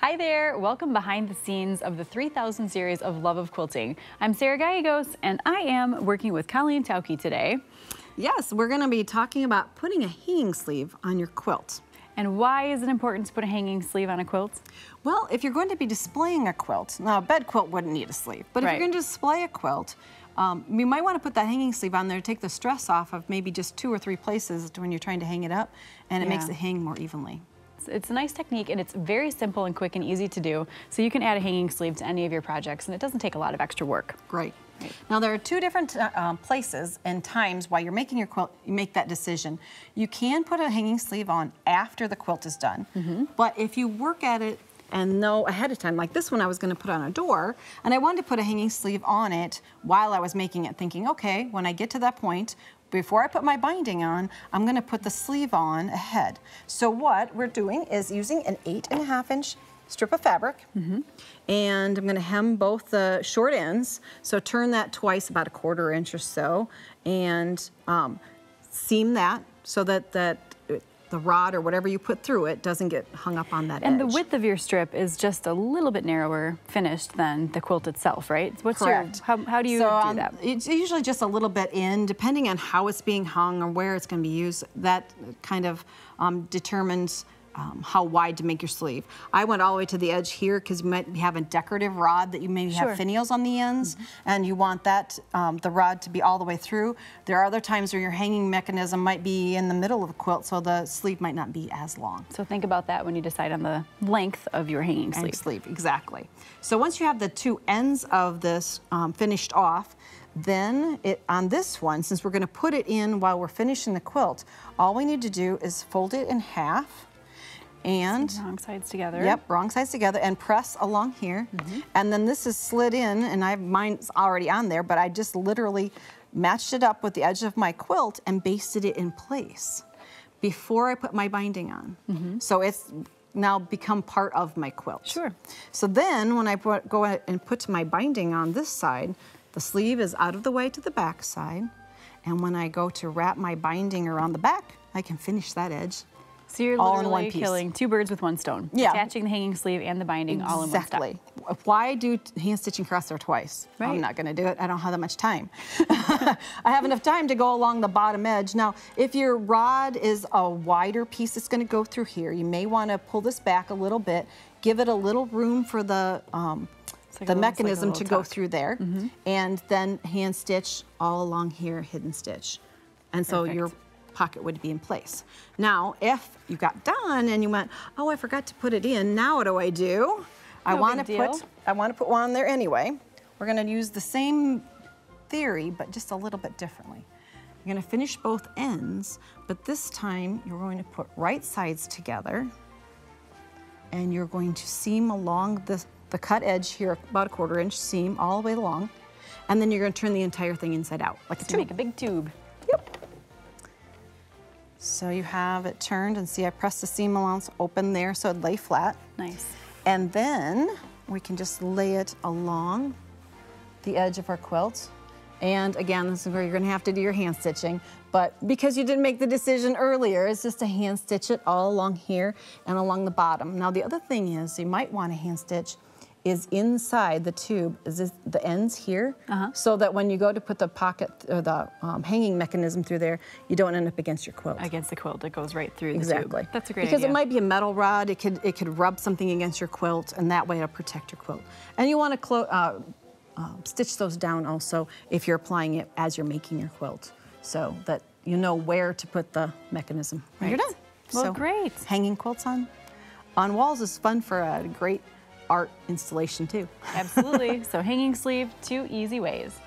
Hi there, welcome behind the scenes of the 3000 series of Love of Quilting. I'm Sara Gallegos and I am working with Colleen and Tauke today. Yes, we're going to be talking about putting a hanging sleeve on your quilt. And why is it important to put a hanging sleeve on a quilt? Well, if you're going to be displaying a quilt, now a bed quilt wouldn't need a sleeve, but if you're going to display a quilt, you might want to put that hanging sleeve on there to take the stress off of maybe just 2 or 3 places when you're trying to hang it up, and it makes it hang more evenly. It's a nice technique, and it's very simple and quick and easy to do, so you can add a hanging sleeve to any of your projects, and it doesn't take a lot of extra work. Great. Now there are 2 different places and times while you're making your quilt, you make that decision. You can put a hanging sleeve on after the quilt is done, but if you work at it and know ahead of time, like this one I was going to put on a door, and I wanted to put a hanging sleeve on it while I was making it, thinking, okay, when I get to that point, before I put my binding on, I'm going to put the sleeve on ahead. So what we're doing is using an 8.5 inch strip of fabric, and I'm going to hem both the short ends, so turn that twice, about 1/4 inch or so, and seam that so that the rod or whatever you put through it doesn't get hung up on that edge. And the width of your strip is just a little bit narrower finished than the quilt itself, right? What's Correct. How do you do that? It's usually just a little bit in, depending on how it's being hung or where it's going to be used. That kind of determines how wide to make your sleeve. I went all the way to the edge here because you might have a decorative rod that you maybe have finials on the ends, and you want that the rod to be all the way through. There are other times where your hanging mechanism might be in the middle of the quilt, so the sleeve might not be as long. So think about that when you decide on the length of your hanging sleeve. Exactly. So once you have the 2 ends of this finished off, then on this one, since we're going to put it in while we're finishing the quilt, all we need to do is fold it in half. And wrong sides together. Yep, wrong sides together, and press along here. And then this is slid in, and mine's already on there, but I just literally matched it up with the edge of my quilt and basted it in place before I put my binding on. So it's now become part of my quilt. Sure. So then when I go ahead and put my binding on this side, the sleeve is out of the way to the back side, and when I go to wrap my binding around the back, I can finish that edge. So you're literally killing 2 birds with 1 stone. Yeah. Attaching the hanging sleeve and the binding all in one step. Exactly. Why do hand stitching cross there twice? Right. I'm not going to do it. I don't have that much time. I have enough time to go along the bottom edge. Now, if your rod is a wider piece that's going to go through here, you may want to pull this back a little bit, give it a little room for the mechanism to go through there, and then hand stitch all along here, hidden stitch. And so your pocket would be in place. Now, if you got done and you went, oh, I forgot to put it in, now what do? I want to put one on there anyway. We're going to use the same theory, but just a little bit differently. You're going to finish both ends, but this time you're going to put right sides together, and you're going to seam along the cut edge here, about 1/4 inch seam all the way along, and then you're going to turn the entire thing inside out, like a tube. Make a big tube. Yep. So you have it turned, and see I pressed the seam allowance open there so it'd lay flat. Nice. And then we can just lay it along the edge of our quilt. And again, this is where you're going to have to do your hand stitching, but because you didn't make the decision earlier, it's just to hand stitch it all along here and along the bottom. Now the other thing is you might want to hand stitch is inside the tube, is the ends here, so that when you go to put the pocket or the hanging mechanism through there, you don't end up against your quilt. Against the quilt, it goes right through the tube. That's a great idea. Because it might be a metal rod, it could rub something against your quilt, and that way it'll protect your quilt. And you want to stitch those down also if you're applying it as you're making your quilt, so that you know where to put the mechanism. Right. You're done. Well, so, great. Hanging quilts on walls is fun for a great art installation too. Absolutely. So hanging sleeve, 2 easy ways.